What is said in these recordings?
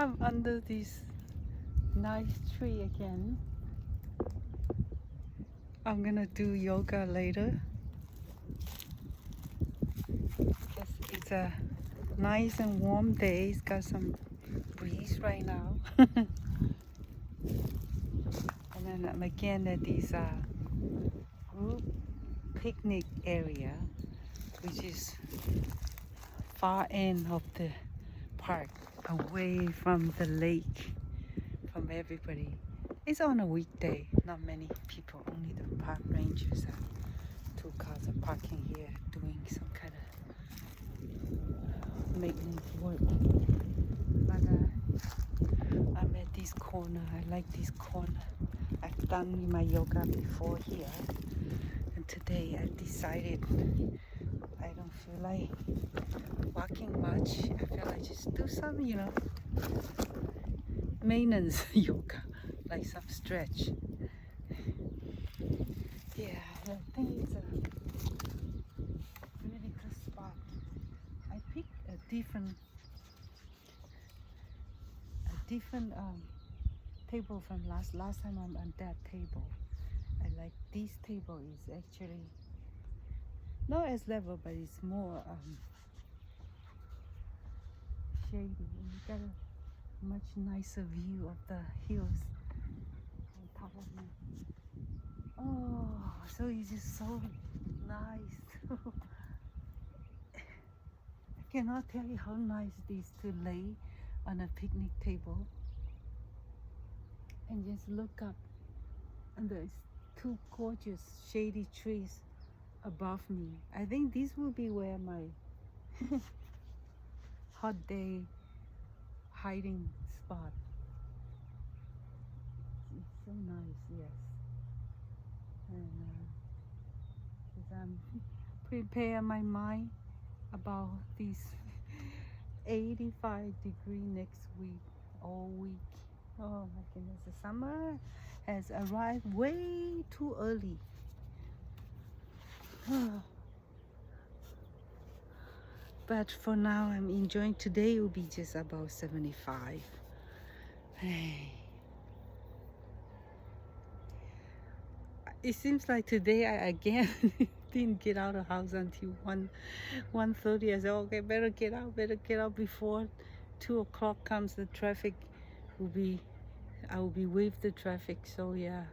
I'm under this nice tree again. I'm gonna do yoga later because it's a nice and warm day. It's got some breeze right now. And then I'm again at this group picnic area, which is far end of the park, away from the lake, from everybody. It's on a weekday, not many people, only the park rangers and 2 cars are parking here doing some kind of maintenance work. But I'm at this corner. I like this corner. I've done my yoga before here, and today I decided I don't feel like walking much. I feel like just do some, maintenance yoga, like some stretch. Yeah, I think it's a really good spot. I picked a different table from last time I'm on that table. I like this table is actually not as level, but it's more shady, and you got a much nicer view of the hills on top of me. Oh, so it's just so nice. I cannot tell you how nice it is to lay on a picnic table and just look up, and there's 2 gorgeous shady trees above me. I think this will be where my hot day hiding spot. It's so nice, yes. And because I'm prepare my mind about this 85-degree next week, all week. Oh my goodness, the summer has arrived way too early. But for now, I'm enjoying. Today will be just about 75. Hey. It seems like today I again didn't get out of the house until 1:30. I said, okay, better get out before 2 o'clock comes. The traffic will be, I will be with the traffic. So yeah.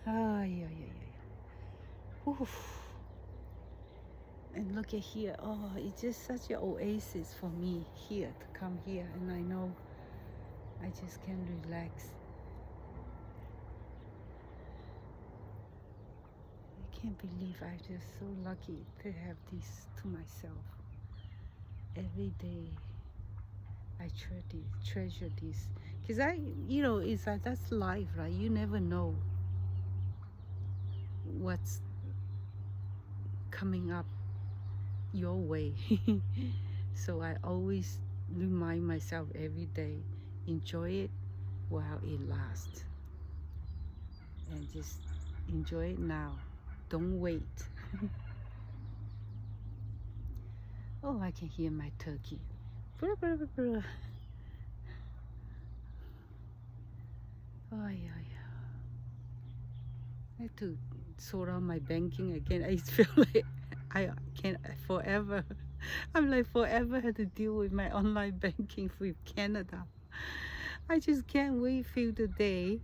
Yeah. Oof. And look at here. Oh, it's just such an oasis for me here to come here, and I know I just can relax. I can't believe I'm just so lucky to have this to myself. Every day I treasure this, because it's like that's life, right? You never know what's coming up your way. So I always remind myself every day, enjoy it while it lasts, and just enjoy it now. Don't wait. Oh, I can hear my turkey. Brr, brr, brr, brr. Oh yeah. I have to sort out my banking again. I feel like I can forever. I'm like forever had to deal with my online banking with Canada. I just can't wait till the day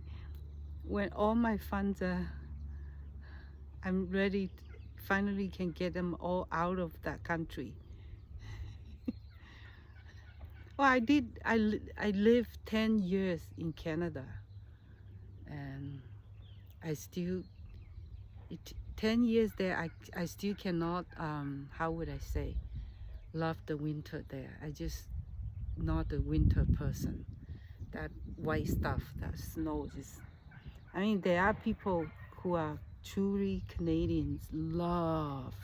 when all my funds are. I'm ready. Finally, can get them all out of that country. Well, I did. I lived 10 years in Canada, and I still. 10 years there, I still cannot. How would I say? Love the winter there. I just not a winter person. That white stuff, that snow is. I mean, there are people who are truly Canadians, love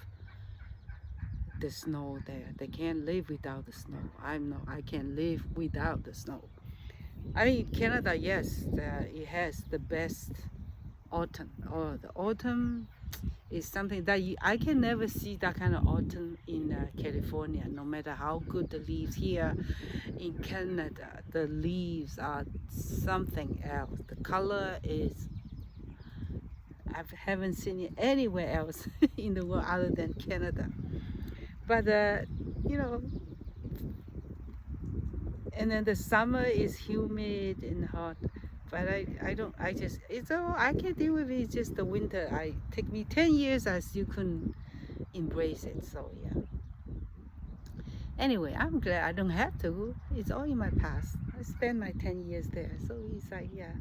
the snow there. They can't live without the snow. I can live without the snow. I mean, Canada, yes, it has the best autumn. Oh, the autumn is something that I can never see that kind of autumn in California, no matter how good the leaves here in Canada. The leaves are something else. The color is, I haven't seen it anywhere else in the world other than Canada. But you know, and then the summer is humid and hot. But I don't, I just, it's all I can deal with. It's just the winter. I take me 10 years, I still couldn't embrace it. So yeah. Anyway, I'm glad I don't have to. It's all in my past. I spent my 10 years there. So it's like, yeah.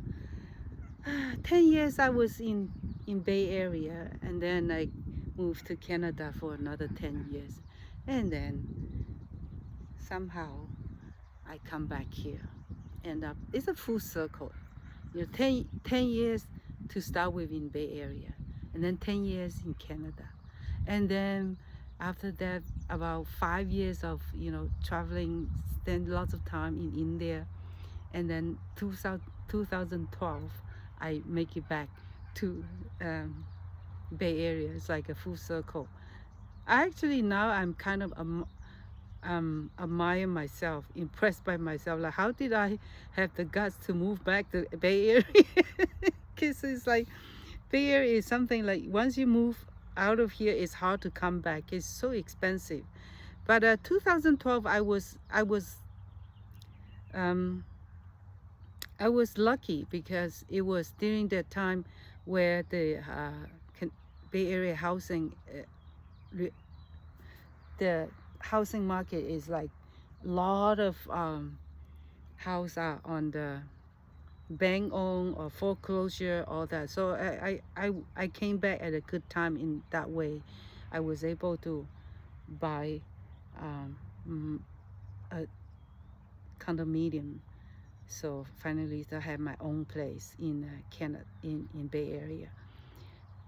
10 years I was in Bay Area, and then I moved to Canada for another 10 years. And then somehow I come back here. And it's a full circle. You know, 10 years to start with in Bay Area, and then 10 years in Canada. And then after that, about 5 years of, you know, traveling, spend lots of time in India. And then 2012, I make it back to Bay Area. It's like a full circle. Actually, now I'm kind of admire myself, impressed by myself. Like, how did I have the guts to move back to Bay Area? Because it's like Bay Area is something like once you move out of here, it's hard to come back. It's so expensive. But 2012, I was lucky because it was during that time where the Bay Area housing, the housing market is like a lot of house are on the bank owned or foreclosure, all that. So I came back at a good time in that way. I was able to buy a condominium. So finally I had my own place in Canada, in Bay Area.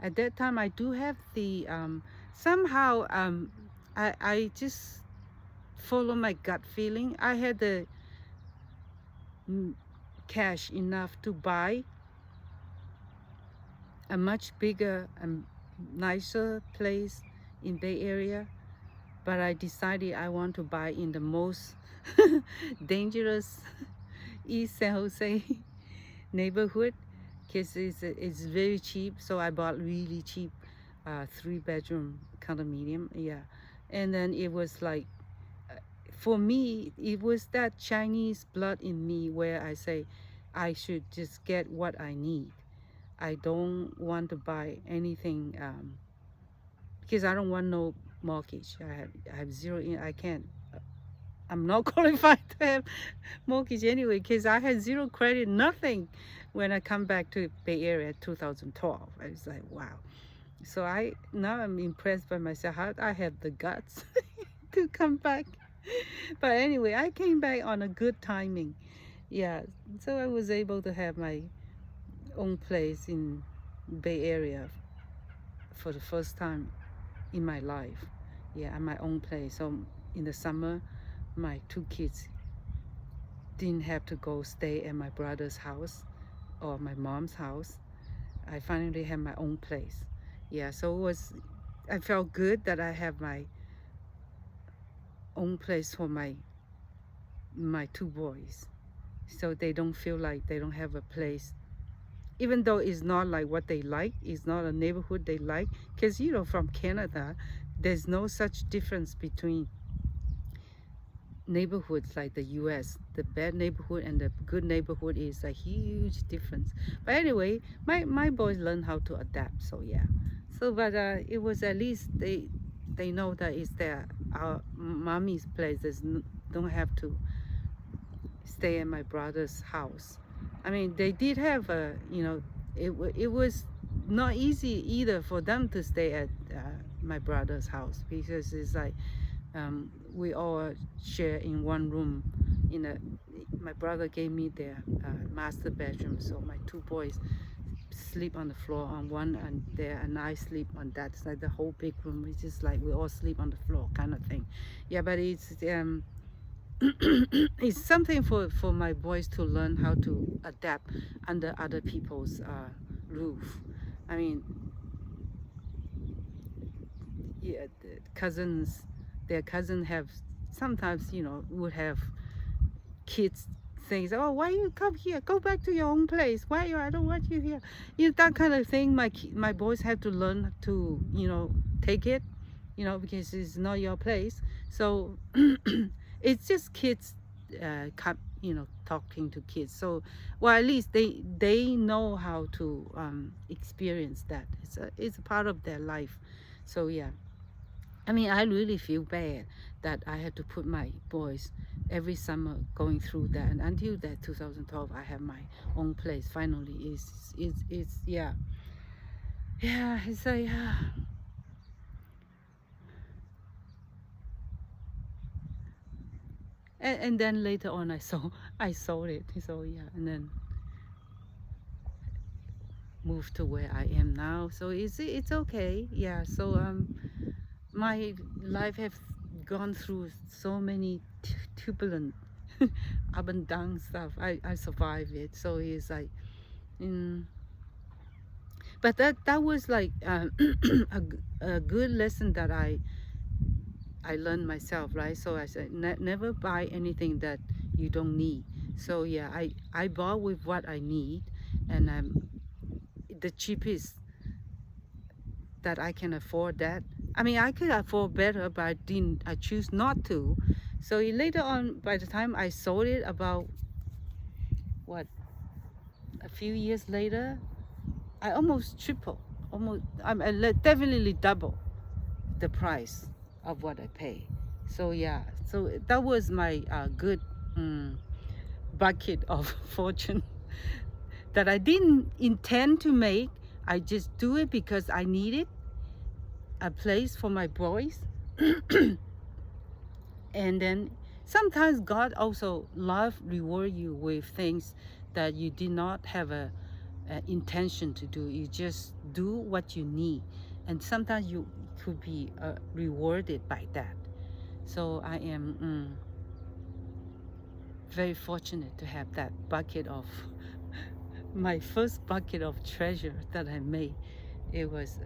At that time I do have the somehow I just follow my gut feeling. I had the cash enough to buy a much bigger and nicer place in Bay Area, but I decided I want to buy in the most dangerous East San Jose neighborhood because it's very cheap. So I bought really cheap 3-bedroom condominium. Yeah. And then it was like, for me, it was that Chinese blood in me where I say I should just get what I need. I don't want to buy anything because I don't want no mortgage. I have zero in. I can't. I'm not qualified to have mortgage anyway because I had zero credit, nothing when I come back to Bay Area 2012. I was like, wow. So now I'm impressed by myself how I have the guts to come back. But anyway, I came back on a good timing. Yeah, so I was able to have my own place in Bay Area for the first time in my life. Yeah, my own place. So in the summer, my 2 kids didn't have to go stay at my brother's house or my mom's house. I finally had my own place. Yeah, so I felt good that I have my own place for my 2 boys, so they don't feel like they don't have a place, even though it's not like what they like. It's not a neighborhood they like, because you know, from Canada there's no such difference between neighborhoods like the US. The bad neighborhood and the good neighborhood is a huge difference. But anyway, my boys learn how to adapt. So yeah. So but it was at least they know that it's our mommy's place. Don't have to stay at my brother's house. I mean, they did have you know, it was not easy either for them to stay at my brother's house, because it's like we all share in one room. My brother gave me their master bedroom, so my 2 boys sleep on the floor on one and there, and I sleep on that side. The whole big room is just like we all sleep on the floor kind of thing. Yeah, but it's it's something for my boys to learn how to adapt under other people's roof. I mean, yeah, the cousins, their cousin have sometimes, would have kids saying, "Oh, why you come here? Go back to your own place. Why you? I don't want you here." That kind of thing. My boys have to learn to, take it, because it's not your place. So it's just kids, talking to kids. So, well, at least they know how to experience that. It's a part of their life. So yeah. I mean, I really feel bad that I had to put my boys every summer going through that, and until that 2012, I have my own place. Finally, it's yeah, yeah. It's like and then later on, I sold it. So yeah, and then moved to where I am now. So it's okay. Yeah. So my life have gone through so many turbulent up and down stuff. I survived it. So it's like, mm, but that was like a good lesson that I learned myself, right? So I said, never buy anything that you don't need. So yeah, I bought with what I need, and the cheapest that I can afford that. I mean, I could afford better, but I choose not to. So later on, by the time I sold it, about what, a few years later, I almost triple, almost definitely double the price of what I pay. So yeah, so that was my good bucket of fortune that I didn't intend to make. I just do it because I needed a place for my boys. And then sometimes God also reward you with things that you did not have a intention to do. You just do what you need, and sometimes you could be rewarded by that. So I am very fortunate to have that bucket of my first bucket of treasure that I made. It was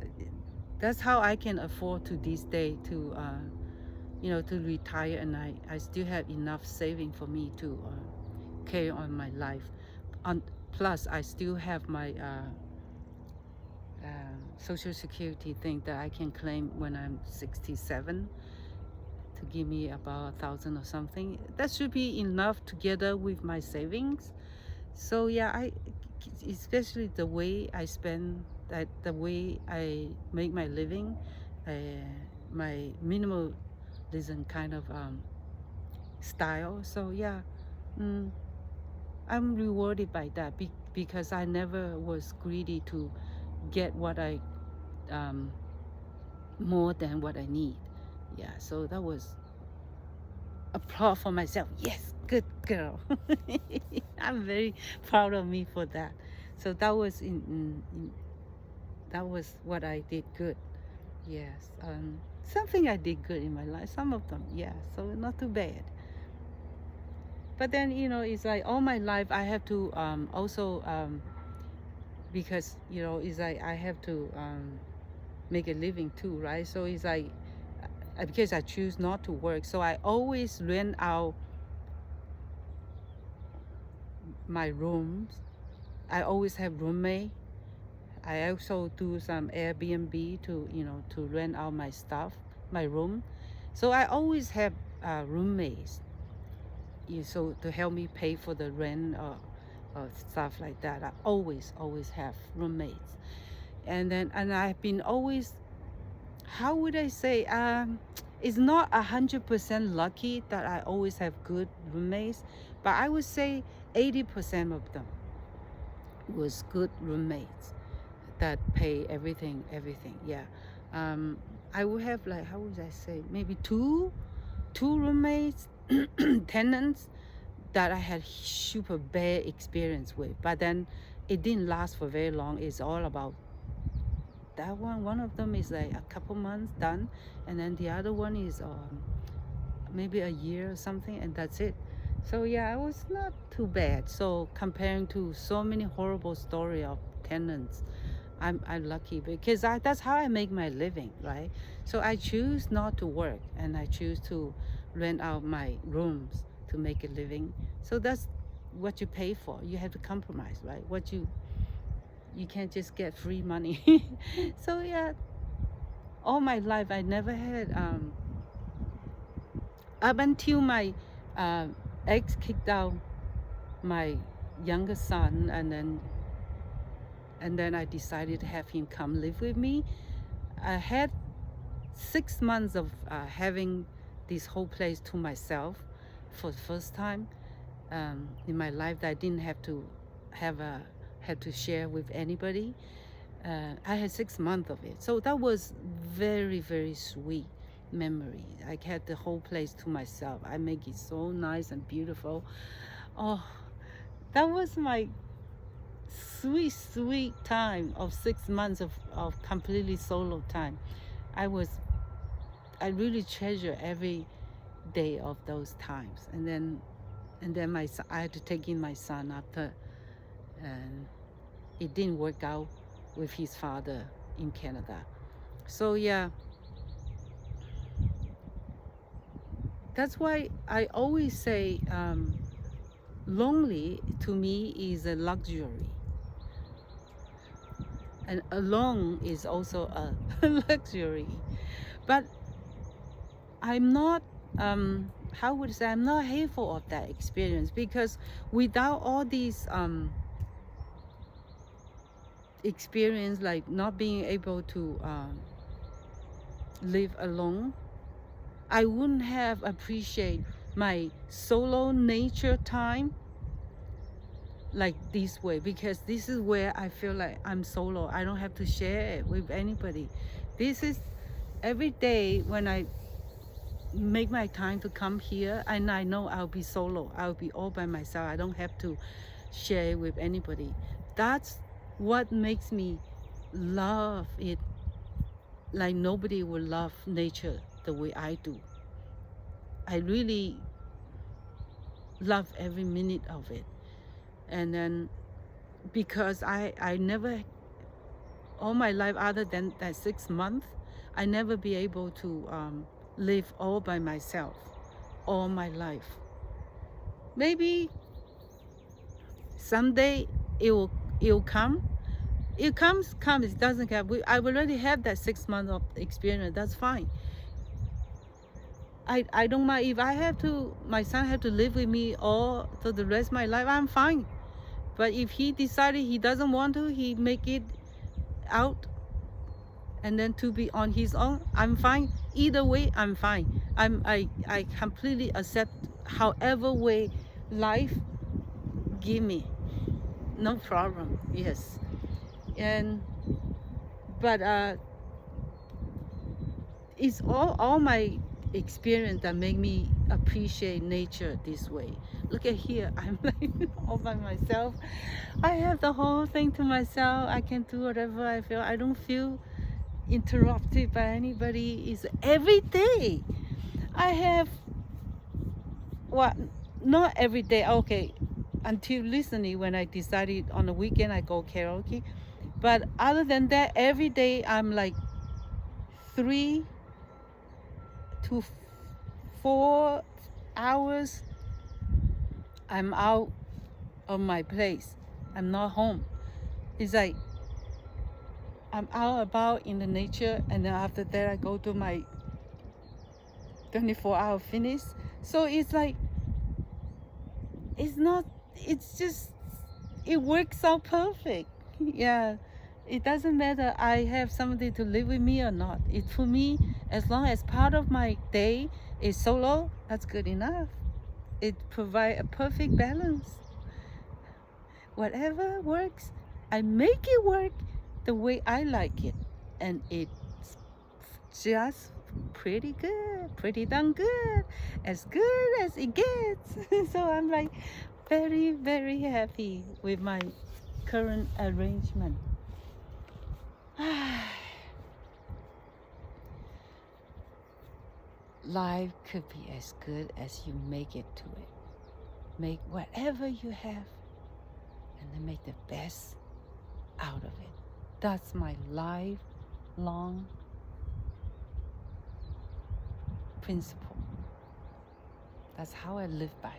that's how I can afford to this day to to retire, and I still have enough saving for me to carry on my life. Plus I still have my social security thing that I can claim when I'm 67, to give me about 1,000 or something. That should be enough together with my savings. So yeah, especially the way I spend, that the way I make my living, uh, my minimalism kind of style. So yeah, mm, I'm rewarded by that because I never was greedy to get what I more than what I need. Yeah, so that was applaud for myself. Yes, good girl. I'm very proud of me for that. So that was that was what I did good. Yes, something I did good in my life. Some of them, yeah. So not too bad. But then it's like all my life I have to also because it's like I have to make a living too, right? So it's like because I choose not to work, so I always rent out my rooms. I always have roommate. I also do some Airbnb to to rent out my stuff, my room. So I always have roommates. So to help me pay for the rent or stuff like that. I always have roommates, and I've been always, how would I say, it's not 100% lucky that I always have good roommates, but I would say 80% of them was good roommates that pay everything. Yeah. I would have, like, how would I say, maybe two roommates, tenants that I had super bad experience with, but then it didn't last for very long. It's all about that one of them is like a couple months done, and then the other one is maybe a year or something, and that's it. So yeah, it was not too bad. So comparing to so many horrible story of tenants, I'm lucky because that's how I make my living, right? So I choose not to work and I choose to rent out my rooms to make a living. So that's what you pay for. You have to compromise, right? You can't just get free money. So yeah, all my life I never had up until my uh, ex kicked out my younger son, and then I decided to have him come live with me. I had 6 months of having this whole place to myself for the first time in my life that I didn't have to share with anybody. I had 6 months of it, so that was very, very sweet memory. I had the whole place to myself. I make it so nice and beautiful. Oh, that was my sweet, sweet time of 6 months of completely solo time. I really treasure every day of those times. And then I had to take in my son after, and it didn't work out with his father in Canada. So yeah, that's why I always say lonely to me is a luxury, and alone is also a luxury. But I'm not how would I say, I'm not hateful of that experience, because without all these experience, like not being able to live alone, I wouldn't have appreciated my solo nature time like this way, because this is where I feel like I'm solo. I don't have to share it with anybody. This is every day when I make my time to come here, and I know I'll be solo. I'll be all by myself. I don't have to share it with anybody. That's what makes me love it like nobody will love nature the way I do. I really love every minute of it. And then because I never, all my life other than that 6 months, I never be able to live all by myself all my life. Maybe someday it'll come. It comes, it doesn't come. I already have that 6 months of experience. That's fine. I don't mind if I have to, my son have to live with me all for the rest of my life. I'm fine. But if he decided he doesn't want to, he make it out and then to be on his own, I'm fine. Either way, I'm fine. I completely accept however way life give me. No problem. Yes. But it's all my experience that make me appreciate nature this way. Look at here, I'm like all by myself. I have the whole thing to myself. I can do whatever I feel. I don't feel interrupted by anybody. It's every day. I have not every day, okay, until recently when I decided on the weekend I go karaoke. But other than that, every day I'm like 3 to 4 hours I'm out of my place. I'm not home. It's like I'm out about in the nature, and then after that I go to my 24-hour finish. So it's like it's just, it works out perfect. Yeah, it doesn't matter I have somebody to live with me or not. It, for me, as long as part of my day is solo, that's good enough. It provides a perfect balance. Whatever works, I make it work the way I like it, and it's just pretty good, pretty darn good, as good as it gets. So I'm like very, very happy with my current arrangement. Life could be as good as you make it to it. Make whatever you have and then make the best out of it. That's my lifelong principle. That's how I live by.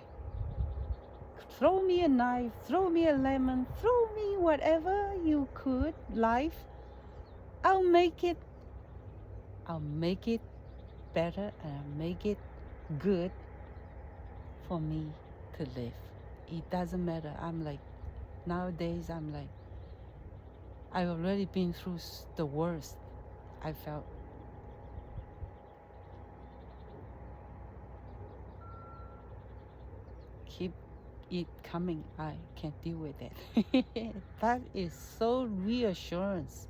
Throw me a knife, throw me a lemon, throw me whatever you could, life. I'll make it better and I'll make it good for me to live. It doesn't matter. Nowadays I've already been through the worst. I felt keep it coming. I can deal with it. That is so reassurance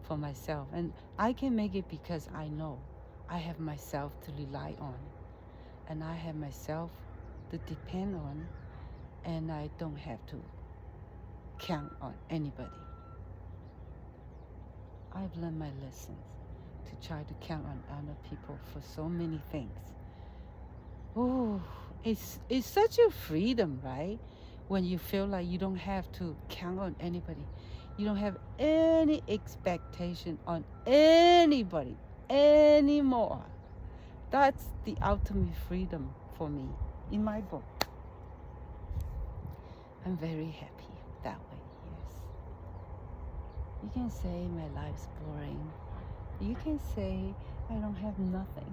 for myself, and I can make it because I know I have myself to rely on, and I have myself to depend on, and I don't have to count on anybody. I've learned my lessons to try to count on other people for so many things. Oh, it's such a freedom, right? When you feel like you don't have to count on anybody. You don't have any expectation on anybody anymore. That's the ultimate freedom for me in my book. I'm very happy that way, yes. You can say my life's boring. You can say I don't have nothing.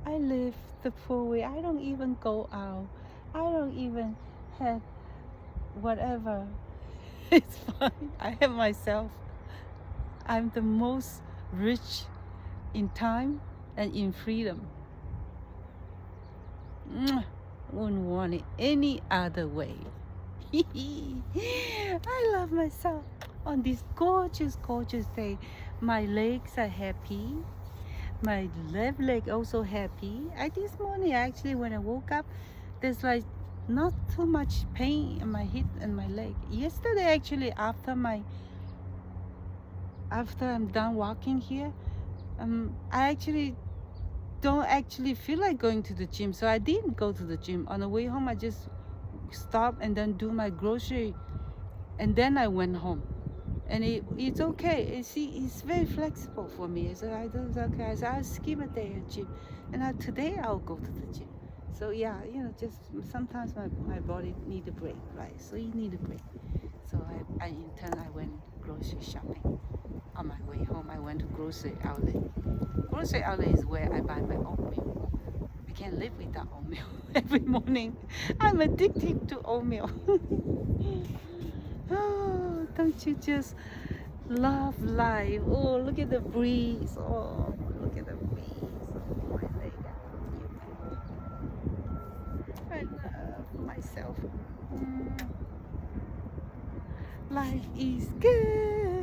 I live the poor way. I don't even go out. I don't even have whatever. It's fine. I have myself. I'm the most rich in time and in freedom. Wouldn't want it any other way. I love myself on this gorgeous, gorgeous day. My legs are happy. My left leg also happy. This morning actually when I woke up, there's like not too much pain in my hip and my leg. Yesterday actually after I'm done walking here, I actually don't actually feel like going to the gym, so I didn't go to the gym. On the way home I just stopped and then do my grocery, and then I went home. And it's okay. It's very flexible for me. So I don't okay. So I'll skip a day at gym, and today I'll go to the gym. So yeah, just sometimes my body need a break, right? So you need a break. So I in turn I went grocery shopping. On my way home, I went to grocery outlet. Grocery outlet is where I buy my oatmeal. I can't live without oatmeal every morning. I'm addicted to oatmeal. Oh, don't you just love life? Oh, look at the breeze. Oh, look at the breeze. Oh, my leg. I love myself. Life is good.